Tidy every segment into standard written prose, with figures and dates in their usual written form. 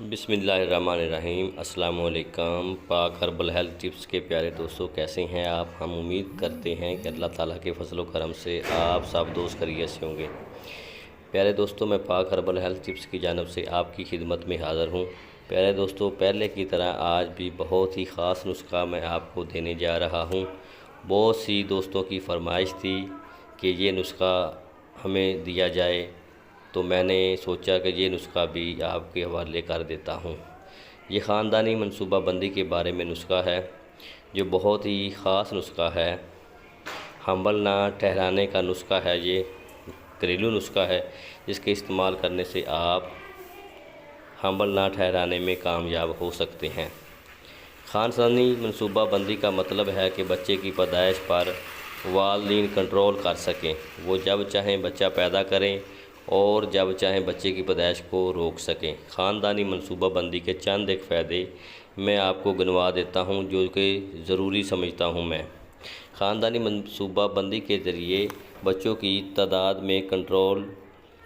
بسم اللہ الرحمن الرحیم۔ السلام علیکم۔ پاک ہربل ہیلتھ ٹپس کے پیارے دوستوں، کیسے ہیں آپ؟ ہم امید کرتے ہیں کہ اللہ تعالیٰ کے فضل و کرم سے آپ سب دوست خیریت سے ہوں گے۔ پیارے دوستوں، میں پاک ہربل ہیلتھ ٹپس کی جانب سے آپ کی خدمت میں حاضر ہوں۔ پیارے دوستوں، پہلے کی طرح آج بھی بہت ہی خاص نسخہ میں آپ کو دینے جا رہا ہوں۔ بہت سی دوستوں کی فرمائش تھی کہ یہ نسخہ ہمیں دیا جائے، تو میں نے سوچا کہ یہ نسخہ بھی آپ کے حوالے کر دیتا ہوں۔ یہ خاندانی منصوبہ بندی کے بارے میں نسخہ ہے، جو بہت ہی خاص نسخہ ہے۔ حمل نہ ٹھہرانے کا نسخہ ہے۔ یہ گھریلو نسخہ ہے جس کے استعمال کرنے سے آپ حمل نہ ٹھہرانے میں کامیاب ہو سکتے ہیں۔ خاندانی منصوبہ بندی کا مطلب ہے کہ بچے کی پیدائش پر والدین کنٹرول کر سکیں۔ وہ جب چاہیں بچہ پیدا کریں اور جب چاہیں بچے کی پیدائش کو روک سکیں۔ خاندانی منصوبہ بندی کے چند ایک فائدے میں آپ کو گنوا دیتا ہوں، جو کہ ضروری سمجھتا ہوں میں۔ خاندانی منصوبہ بندی کے ذریعے بچوں کی تعداد میں کنٹرول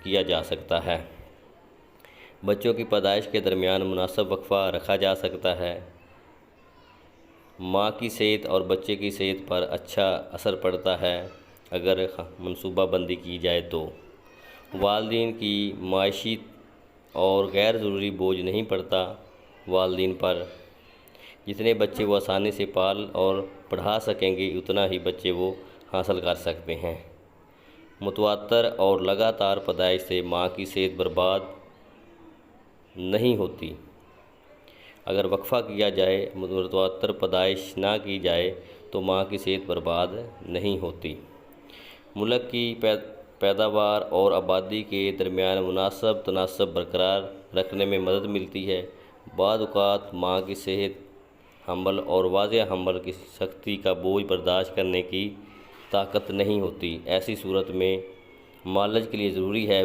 کیا جا سکتا ہے۔ بچوں کی پیدائش کے درمیان مناسب وقفہ رکھا جا سکتا ہے۔ ماں کی صحت اور بچے کی صحت پر اچھا اثر پڑتا ہے اگر منصوبہ بندی کی جائے تو۔ والدین کی معاشی اور غیر ضروری بوجھ نہیں پڑتا والدین پر۔ جتنے بچے وہ آسانی سے پال اور پڑھا سکیں گے، اتنا ہی بچے وہ حاصل کر سکتے ہیں۔ متواتر اور لگاتار پیدائش سے ماں کی صحت برباد نہیں ہوتی۔ اگر وقفہ کیا جائے، متواتر پیدائش نہ کی جائے تو ماں کی صحت برباد نہیں ہوتی۔ ملک کی پیداوار اور آبادی کے درمیان مناسب تناسب برقرار رکھنے میں مدد ملتی ہے۔ بعض اوقات ماں کی صحت حمل اور واضح حمل کی سختی کا بوجھ برداشت کرنے کی طاقت نہیں ہوتی۔ ایسی صورت میں معالج کے لیے ضروری ہے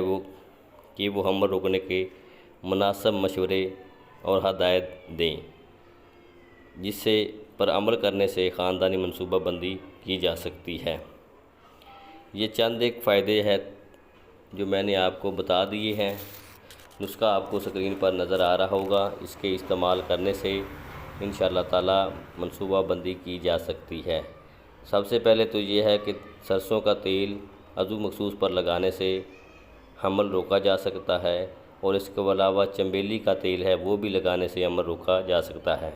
کہ وہ حمل روکنے کے مناسب مشورے اور ہدایت دیں، جس سے پر عمل کرنے سے خاندانی منصوبہ بندی کی جا سکتی ہے۔ یہ چند ایک فائدے ہیں جو میں نے آپ کو بتا دیے ہیں۔ نسخہ آپ کو اسکرین پر نظر آ رہا ہوگا۔ اس کے استعمال کرنے سے انشاءاللہ تعالی منصوبہ بندی کی جا سکتی ہے۔ سب سے پہلے تو یہ ہے کہ سرسوں کا تیل عضو مخصوص پر لگانے سے حمل روکا جا سکتا ہے، اور اس کے علاوہ چنبیلی کا تیل ہے، وہ بھی لگانے سے حمل روکا جا سکتا ہے۔